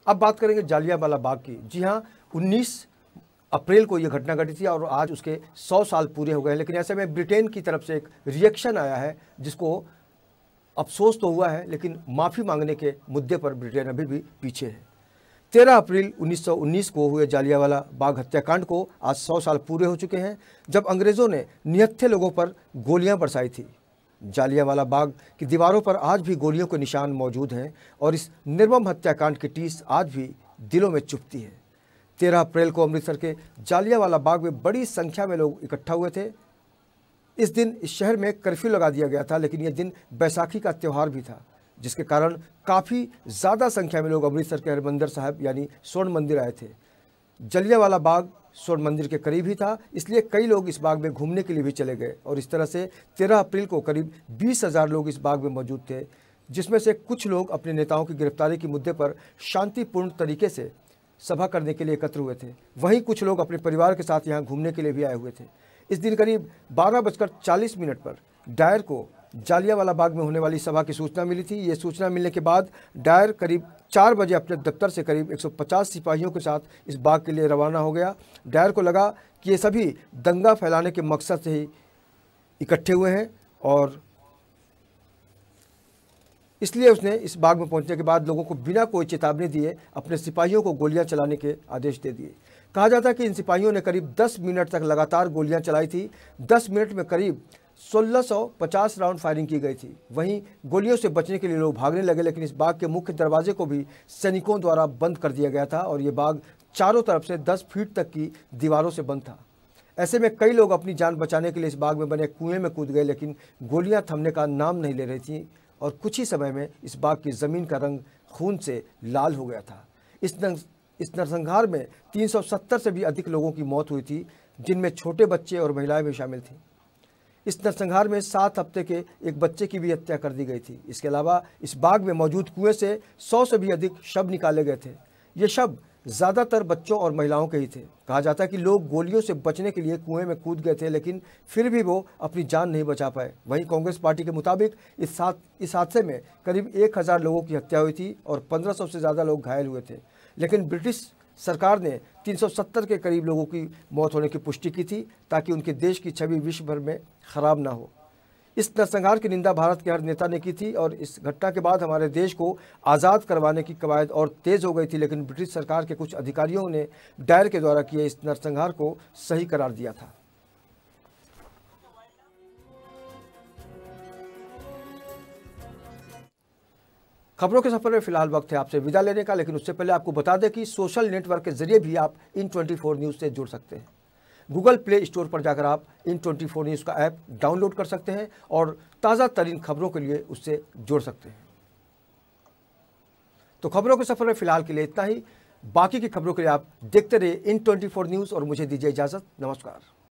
अब बात करेंगे जालियांवाला बाग की। जी हाँ, 19 अप्रैल को यह घटना घटी थी और आज उसके 100 साल पूरे हो गए हैं। लेकिन ऐसे में ब्रिटेन की तरफ से एक रिएक्शन आया है, जिसको अफसोस तो हुआ है, लेकिन माफ़ी मांगने के मुद्दे पर ब्रिटेन अभी भी पीछे है। 13 अप्रैल 1919 को हुए जालियांवाला बाग हत्याकांड को आज 100 साल पूरे हो चुके हैं, जब अंग्रेज़ों ने निहत्थे लोगों पर गोलियां बरसाई थी। जालियांवाला बाग की दीवारों पर आज भी गोलियों के निशान मौजूद हैं और इस निर्मम हत्याकांड की टीस आज भी दिलों में चुभती है। 13 अप्रैल को अमृतसर के जालियांवाला बाग में बड़ी संख्या में लोग इकट्ठा हुए थे। इस दिन इस शहर में कर्फ्यू लगा दिया गया था, लेकिन यह दिन बैसाखी का त्यौहार भी था, जिसके कारण काफ़ी ज़्यादा संख्या में लोग अमृतसर के हरमंदिर साहब यानी स्वर्ण मंदिर आए थे। जालियांवाला बाग स्वर्ण मंदिर के करीब ही था, इसलिए कई लोग इस बाग में घूमने के लिए भी चले गए और इस तरह से 13 अप्रैल को करीब 20,000 लोग इस बाग में मौजूद थे, जिसमें से कुछ लोग अपने नेताओं की गिरफ्तारी के मुद्दे पर शांतिपूर्ण तरीके से सभा करने के लिए एकत्र हुए थे। वहीं कुछ लोग अपने परिवार के साथ यहाँ घूमने के लिए भी आए हुए थे। इस दिन करीब 12:40 पर डायर को जालियांवाला बाग में होने वाली सभा की सूचना मिली थी। ये सूचना मिलने के बाद डायर करीब 4 बजे अपने दफ्तर से करीब 150 सिपाहियों के साथ इस बाग के लिए रवाना हो गया। डायर को लगा कि ये सभी दंगा फैलाने के मकसद से ही इकट्ठे हुए हैं और इसलिए उसने इस बाग में पहुंचने के बाद लोगों को बिना कोई चेतावनी दिए अपने सिपाहियों को गोलियां चलाने के आदेश दे दिए। कहा जाता है कि इन सिपाहियों ने करीब 10 मिनट तक लगातार गोलियां चलाई थी। 10 मिनट में करीब 1650 राउंड फायरिंग की गई थी। वहीं गोलियों से बचने के लिए लोग भागने लगे, लेकिन इस बाग के मुख्य दरवाजे को भी सैनिकों द्वारा बंद कर दिया गया था और ये बाग चारों तरफ से 10 फीट तक की दीवारों से बंद था। ऐसे में कई लोग अपनी जान बचाने के लिए इस बाग में बने कुएं में कूद गए, लेकिन गोलियां थमने का नाम नहीं ले रही थी और कुछ ही समय में इस बाग की ज़मीन का रंग खून से लाल हो गया था। इस नरसंहार में 370 से भी अधिक लोगों की मौत हुई थी, जिनमें छोटे बच्चे और महिलाएं भी शामिल थीं। इस नरसंहार में 7 हफ्ते के एक बच्चे की भी हत्या कर दी गई थी। इसके अलावा इस बाग में मौजूद कुएं से 100 से भी अधिक शव निकाले गए थे। ये शव ज़्यादातर बच्चों और महिलाओं के ही थे। कहा जाता है कि लोग गोलियों से बचने के लिए कुएं में कूद गए थे, लेकिन फिर भी वो अपनी जान नहीं बचा पाए। वहीं कांग्रेस पार्टी के मुताबिक इस हादसे में करीब 1000 लोगों की हत्या हुई थी और 1500 से ज़्यादा लोग घायल हुए थे। लेकिन ब्रिटिश सरकार ने 370 के करीब लोगों की मौत होने की पुष्टि की थी, ताकि उनके देश की छवि विश्व भर में खराब ना हो। इस नरसंहार की निंदा भारत के हर नेता ने की थी और इस घटना के बाद हमारे देश को आज़ाद करवाने की कवायद और तेज़ हो गई थी, लेकिन ब्रिटिश सरकार के कुछ अधिकारियों ने डायर के द्वारा किए इस नरसंहार को सही करार दिया था। खबरों के सफर में फिलहाल वक्त है आपसे विदा लेने का, लेकिन उससे पहले आपको बता दें कि सोशल नेटवर्क के जरिए भी आप इन 24 न्यूज़ से जुड़ सकते हैं। गूगल प्ले स्टोर पर जाकर आप इन 24 न्यूज़ का ऐप डाउनलोड कर सकते हैं और ताज़ा तरीन खबरों के लिए उससे जुड़ सकते हैं। तो खबरों के सफर में फिलहाल के लिए इतना ही। बाकी की खबरों के लिए आप देखते रहिए इन 24 न्यूज़ और मुझे दीजिए इजाज़त। नमस्कार।